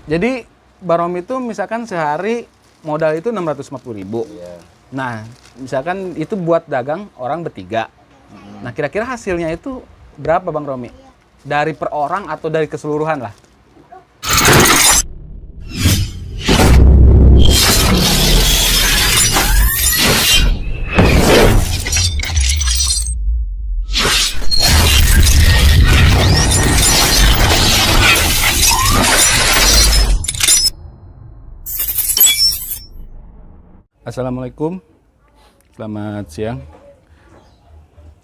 Jadi Bang Romi itu misalkan sehari modal itu 650.000. Iya. Nah, misalkan itu buat dagang orang bertiga. Nah, kira-kira hasilnya itu berapa Bang Romi? Dari per orang atau dari keseluruhan lah? Assalamualaikum, selamat siang.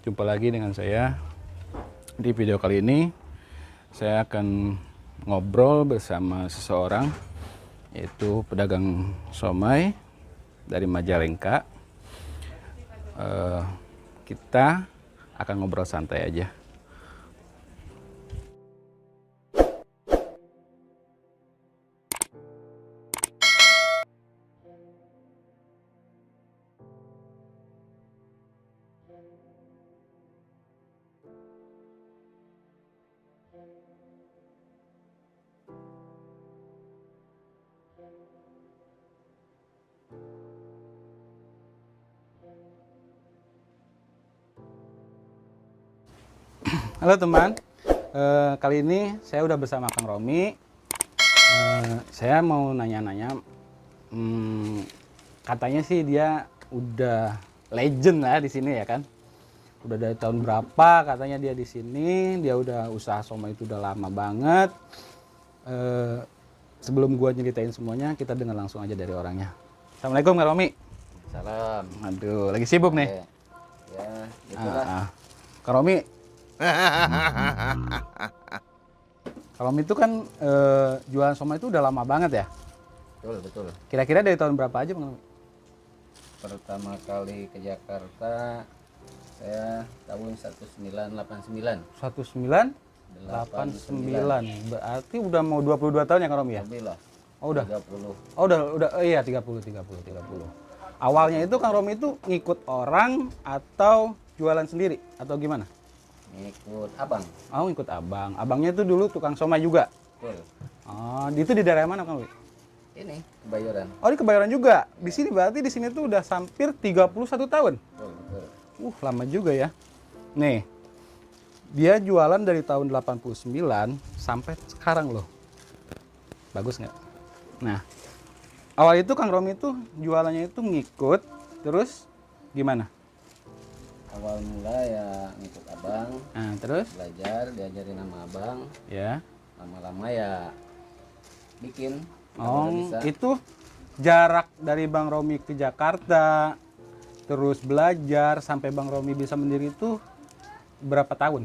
Jumpa lagi dengan saya. Di video kali ini saya akan ngobrol bersama seseorang, yaitu pedagang somai dari Majalengka. Kita akan ngobrol santai aja. Halo teman, kali ini saya udah bersama Kang Romi. Saya mau nanya-nanya, katanya sih dia udah legend lah di sini ya kan. Udah dari tahun berapa katanya dia di sini, dia udah usaha somai itu udah lama banget. Sebelum gua nyeritain semuanya, kita dengar langsung aja dari orangnya. Assalamualaikum Kang Romi. Salam. Aduh, lagi sibuk nih. Ya, itulah. Kang Romi, kalau itu kan jualan somai itu udah lama banget ya? Betul, betul. Kira-kira dari tahun berapa aja Bang? Pertama kali ke Jakarta saya tahun 1989. 1989. Berarti udah mau 22 tahun ya Kang Romi ya? Lebih lah. Oh udah. 30. Oh udah iya 30. Awalnya itu Kang Romi itu ngikut orang atau jualan sendiri atau gimana? Ngikut abang. Oh ngikut abang. Abangnya itu dulu tukang somai juga? Betul. Oh itu di daerah mana Kang Romi? Ini Kebayoran. Oh di Kebayoran juga. Di sini berarti di sini tuh udah hampir 31 tahun. Betul, betul. Lama juga ya. Nih. Dia jualan dari tahun 89 sampai sekarang loh. Bagus nggak? Nah, awal itu Kang Romi itu jualannya itu ngikut, terus gimana? Awal mula ya ngikut abang, Nah, terus? belajar, diajarin sama abang. Ya. Lama-lama ya bikin. Oh, Udah bisa. itu jarak dari Bang Romi ke Jakarta, terus belajar sampai Bang Romi bisa mandiri itu berapa tahun?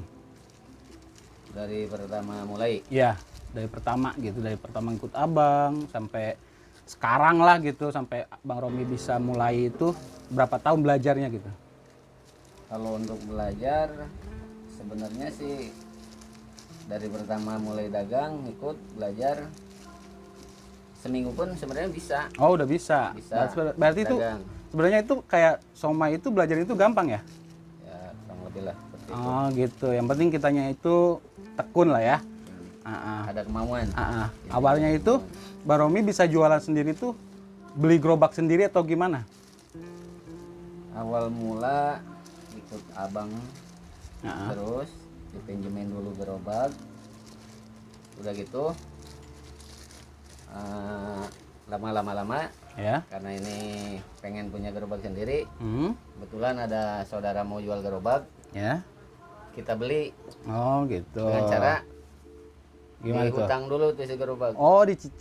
Dari pertama mulai. Ya, dari pertama gitu, dari pertama ikut abang sampai sekarang lah gitu, sampai Bang Romi bisa mulai itu berapa tahun belajarnya gitu? Kalau untuk belajar sebenarnya sih dari pertama mulai dagang ikut belajar seminggu pun sebenarnya bisa. Oh udah bisa. Bisa. Berarti itu dagang. sebenarnya itu kayak somai itu belajar itu gampang ya? Ya kurang lebih lah seperti itu. Oh gitu. Yang penting kitanya itu tekun lah ya. Ada kemauan. Awalnya itu Bang Romi bisa jualan sendiri tuh beli gerobak sendiri atau gimana? Awal mula ikut abang, Ah, terus dipinjemin dulu gerobak. Udah gitu lama-lama ya. karena ini pengen punya gerobak sendiri. Hmm, Kebetulan ada saudara mau jual gerobak, ya. kita beli Oh gitu. dengan cara Gimana tuh? dihutang dulu tuh si gerobak. Oh dicicil.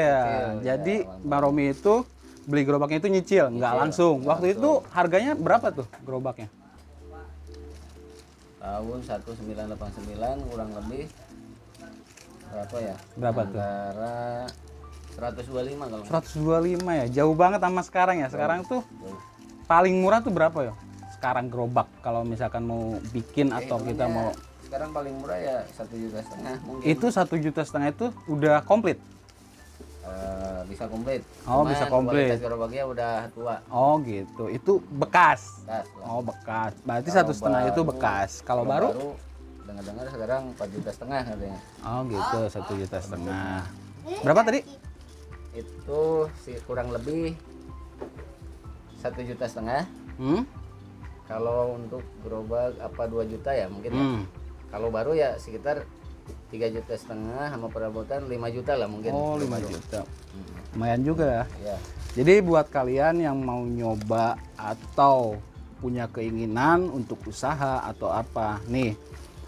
Cicil, Jadi ya, Bang Romi itu beli gerobaknya itu nyicil, nggak langsung. nggak Waktu itu harganya berapa tuh gerobaknya? Tahun 1989 kurang lebih berapa ya? Berapa tuh? Antara 125 kalau nggak 125 ya, jauh banget sama sekarang ya. Sekarang tuh salah. paling murah tuh berapa ya? Sekarang gerobak kalau misalkan mau bikin atau kita Hitungannya mau sekarang paling murah ya 1,5 juta mungkin. itu 1,5 juta itu udah komplit. Bisa komplit. Oh, bisa komplit. Kualitas gerobaknya udah tua. Oh gitu, itu bekas. Bekas lah. Oh bekas, berarti Kalau 1,5 itu baru- bekas. Kalau baru? dengar-dengar sekarang 4,5 juta katanya. Oh gitu, 1,5 juta. Berapa tadi? Itu sih kurang lebih 1,5 juta. Hmm? Kalau untuk gerobak apa 2 juta ya mungkin ya. Hmm. Kalau baru ya sekitar 3,5 juta sama perabotan 5 juta lah mungkin. Oh, 5 Baru. juta. Lumayan juga ya. Ya. Jadi buat kalian yang mau nyoba atau punya keinginan untuk usaha atau apa, nih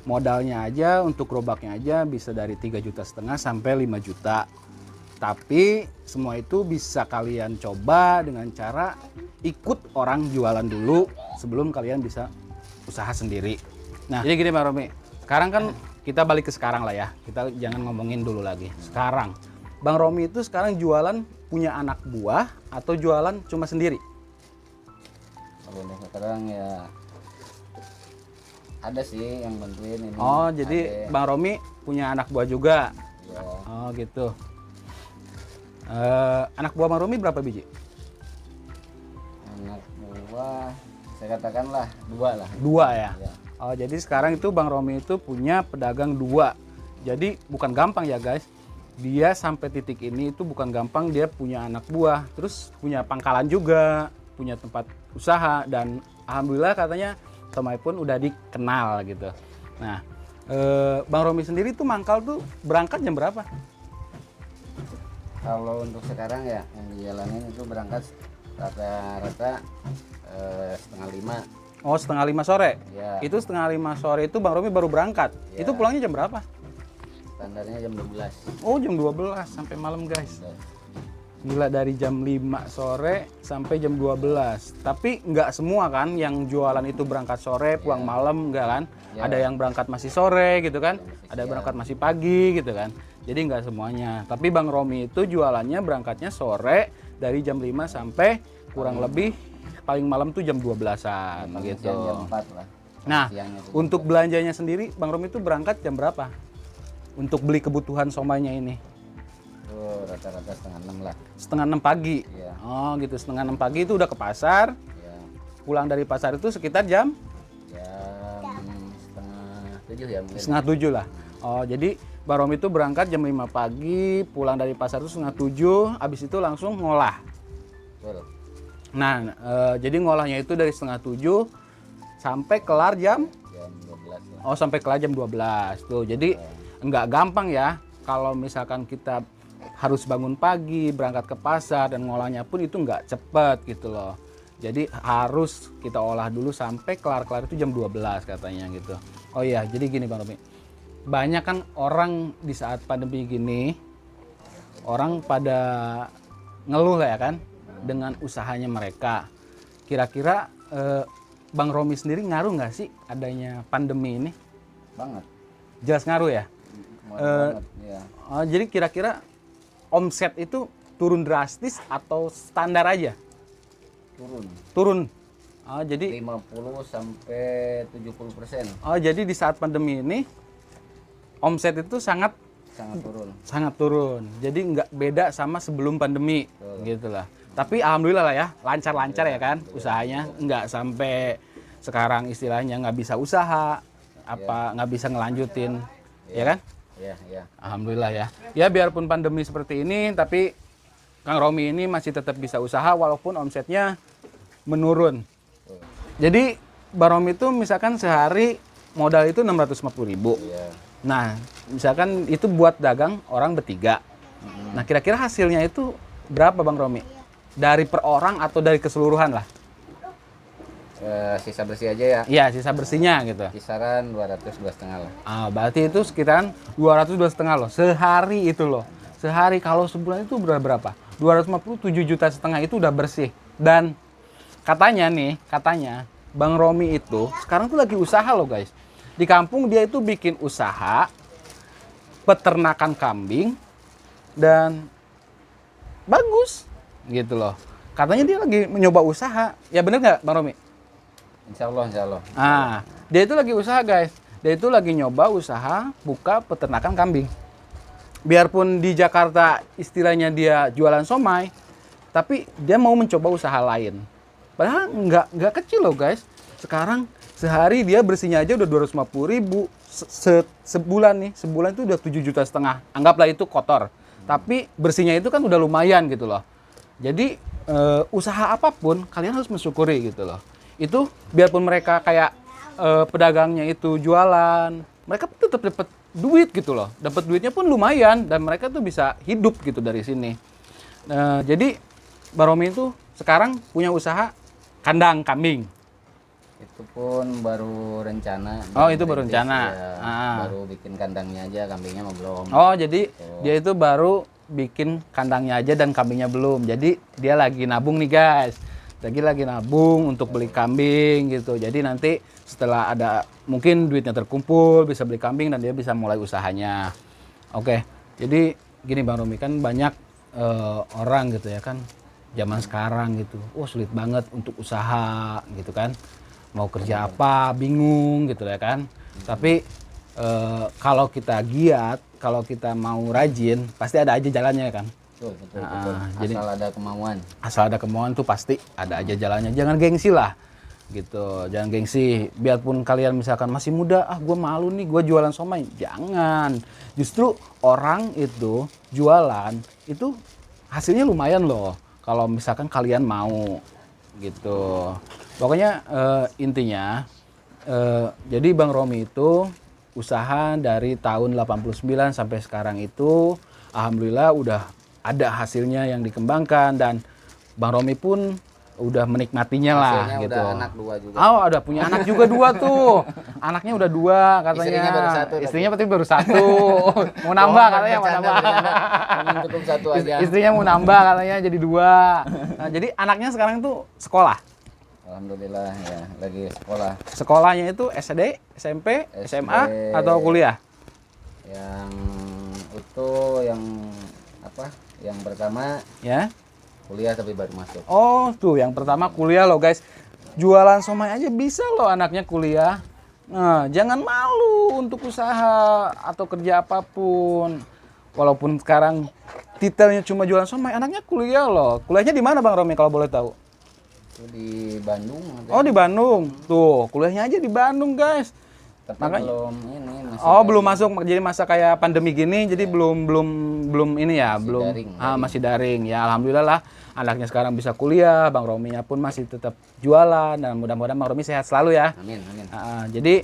modalnya aja untuk gerobaknya aja bisa dari 3,5 juta sampai 5 juta. Tapi semua itu bisa kalian coba dengan cara ikut orang jualan dulu sebelum kalian bisa usaha sendiri. Nah, jadi gini Bang Romi, sekarang kan kita balik ke sekarang lah ya. Kita jangan ngomongin dulu lagi. Sekarang, Bang Romi itu sekarang jualan punya anak buah atau jualan cuma sendiri? Kalau untuk sekarang ya ada sih yang bantuin ini. Oh, jadi Adek. Bang Romi punya anak buah juga? Ya, Oh, gitu. Anak buah Bang Romi berapa biji? anak buah saya katakanlah 2 lah. 2 ya? Ya. Oh, jadi sekarang itu Bang Romi itu punya pedagang 2. Jadi bukan gampang ya guys. Dia sampai titik ini itu bukan gampang, dia punya anak buah, terus punya pangkalan juga, punya tempat usaha, dan alhamdulillah katanya Tomai pun udah dikenal gitu. Nah, Bang Romi sendiri tuh mangkal tuh berangkat jam berapa? Kalau untuk sekarang ya yang dijalanin itu berangkat rata-rata 4:30. Oh, 4:30 sore? Ya. Itu 4:30 sore itu Bang Romi baru berangkat? Ya. Itu pulangnya jam berapa? Standarnya jam 12. Oh, jam 12 sampai malam guys. Gila, dari jam 5 sore sampai jam 12. Tapi nggak semua kan yang jualan itu berangkat sore, pulang malam, enggak kan? Ya. Ada yang berangkat masih sore gitu kan? Masih Ada siang. berangkat masih pagi gitu kan? Jadi nggak semuanya. Tapi Bang Romi itu jualannya berangkatnya sore dari jam 5 sampai kurang lebih paling malam tuh jam 12-an gitu. Jam 4 lah. Nah, Siangnya tuh untuk belanjanya sendiri Bang Romi itu berangkat jam berapa? Untuk beli kebutuhan somainya ini? tuh rata-rata 5:30 lah. 5:30 pagi. Iya. Oh gitu, 5:30 pagi itu udah ke pasar. Ya. Pulang dari pasar itu sekitar jam Jam 6:30 ya mungkin. 6:30 lah. Oh, jadi Bang Romi itu berangkat jam 5 pagi, pulang dari pasar itu 6:30, habis itu langsung ngolah. Betul. Nah, jadi ngolahnya itu dari 6:30 sampai kelar jam, Jam 12 lah. oh sampai kelar jam 12 tuh. Jadi nggak gampang ya kalau misalkan kita harus bangun pagi, berangkat ke pasar, dan ngolahnya pun itu nggak cepet gitu loh. Jadi harus kita olah dulu sampai kelar-kelar itu jam 12 katanya gitu. Oh iya, jadi gini Bang Romi. Banyak kan orang di saat pandemi gini, orang pada ngeluh lah ya kan dengan usahanya mereka. Kira-kira Bang Romi sendiri ngaruh nggak sih adanya pandemi ini? Banget. Jelas ngaruh ya? Banget. Ya. Oh, jadi kira-kira omset itu turun drastis atau standar aja? Turun. Turun. Oh, jadi 50 sampai 70%. oh, jadi di saat pandemi ini omset itu sangat Sangat turun. Jadi nggak beda sama sebelum pandemi, gitulah. Tapi alhamdulillah lah ya, lancar-lancar ya kan usahanya, nggak sampai sekarang istilahnya nggak bisa usaha, nggak bisa ngelanjutin, ya kan? Ya, ya. Alhamdulillah ya. Ya biarpun pandemi seperti ini, tapi Kang Romi ini masih tetap bisa usaha walaupun omsetnya menurun. Jadi Bang Romi itu misalkan sehari modal itu 650.000. Iya. Nah, misalkan itu buat dagang orang bertiga. Nah, kira-kira hasilnya itu berapa Bang Romi? Dari per orang atau dari keseluruhan lah? Sisa bersih aja ya. Iya, sisa bersihnya gitu. Kisaran 200 2,5 lah. Ah, berarti itu sekitaran 200 2,5 loh. Sehari itu loh. Sehari, kalau sebulan itu berapa? 257 juta setengah itu udah bersih. Dan katanya Bang Romi itu sekarang tuh lagi usaha loh guys. Di kampung dia itu bikin usaha peternakan kambing dan bagus gitu loh. Katanya dia lagi mencoba usaha. Ya bener nggak Bang Romi? Insya Allah, insya Allah. Ah, dia itu lagi usaha guys. Dia itu lagi nyoba usaha buka peternakan kambing. Biarpun di Jakarta istilahnya dia jualan somai, tapi dia mau mencoba usaha lain. Padahal nggak kecil loh guys. Sekarang sehari dia bersihnya aja udah 250.000. Sebulan nih, sebulan itu udah 7,5 juta. Anggaplah itu kotor. Tapi bersihnya itu kan udah lumayan gitu loh. Jadi usaha apapun kalian harus mensyukuri gitu loh. Itu biarpun mereka kayak pedagangnya itu jualan, mereka tetap dapat duit gitu loh. Dapat duitnya pun lumayan dan mereka tuh bisa hidup gitu dari sini. Jadi Bang Romi itu sekarang punya usaha kandang kambing. Itu pun baru rencana. Oh, itu baru merintis, rencana. ya. Baru bikin kandangnya aja, kambingnya mah belum. Oh, jadi dia itu baru bikin kandangnya aja dan kambingnya belum. Jadi dia lagi nabung nih guys. Lagi nabung untuk beli kambing gitu. Jadi nanti setelah ada mungkin duitnya terkumpul bisa beli kambing dan dia bisa mulai usahanya. Oke. Jadi gini Bang Romi, kan banyak orang gitu ya kan zaman sekarang gitu. Oh, sulit banget untuk usaha gitu kan. Mau kerja apa bingung gitu ya kan. Tapi kalau kita giat, kalau kita mau rajin, pasti ada aja jalannya kan. Betul. Jadi Asal ada kemauan. asal ada kemauan tuh pasti ada aja jalannya. Jangan gengsi lah gitu, jangan gengsi. Biarpun kalian misalkan masih muda, gue malu nih gue jualan somai, jangan. Justru orang itu jualan itu hasilnya lumayan loh kalau misalkan kalian mau gitu. Pokoknya intinya jadi Bang Romi itu usaha dari tahun 89 sampai sekarang itu alhamdulillah udah ada hasilnya yang dikembangkan dan Bang Romi pun udah menikmatinya lah Hasilnya gitu. udah anak 2 juga. Oh, udah punya anak juga 2 tuh. Anaknya udah 2 katanya. Istrinya baru 1. Istrinya berarti baru 1. Mau nambah katanya, mau nambah. Cukup 1 aja. Istrinya mau nambah katanya jadi 2. Nah, jadi anaknya sekarang tuh sekolah. Alhamdulillah ya, lagi sekolah. Sekolahnya itu SD, SMP, SMA atau kuliah? Yang itu yang apa? Yang pertama Ya. kuliah tapi baru masuk. Oh, tuh yang pertama kuliah loh, guys. Jualan somai aja bisa loh anaknya kuliah. Nah, jangan malu untuk usaha atau kerja apapun. Walaupun sekarang titelnya cuma jualan somai, anaknya kuliah loh. Kuliahnya di mana Bang Romi kalau boleh tahu? Itu di Bandung. Oh, di Bandung. Tuh, kuliahnya aja di Bandung, guys. Tapi Makanya- belum ini masih. Oh, belum masuk. Jadi masa kayak pandemi gini, jadi belum ini ya, Masih belum daring. masih daring. Ya alhamdulillah lah anaknya sekarang bisa kuliah, Bang Rominya pun masih tetap jualan dan mudah-mudahan Bang Romi sehat selalu ya. Amin. Jadi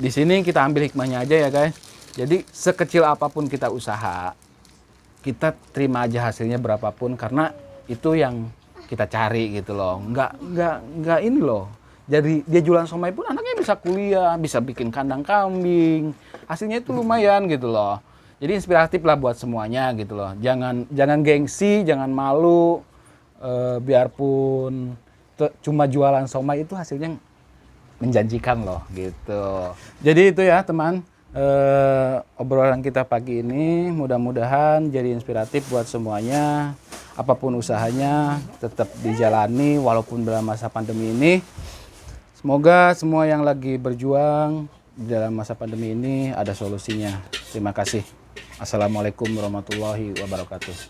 di sini kita ambil hikmahnya aja ya guys. Jadi sekecil apapun kita usaha, kita terima aja hasilnya berapapun karena itu yang kita cari gitu loh. Nggak ini loh. Jadi dia jualan somai pun anaknya bisa kuliah, bisa bikin kandang kambing. Hasilnya itu lumayan gitu loh. Jadi inspiratif lah buat semuanya gitu loh. Jangan gengsi, jangan malu. Biarpun cuma jualan somai itu hasilnya menjanjikan loh gitu. Jadi itu ya teman, obrolan kita pagi ini mudah-mudahan jadi inspiratif buat semuanya. Apapun usahanya tetap dijalani walaupun dalam masa pandemi ini. Semoga semua yang lagi berjuang dalam masa pandemi ini ada solusinya. Terima kasih. Assalamualaikum warahmatullahi wabarakatuh.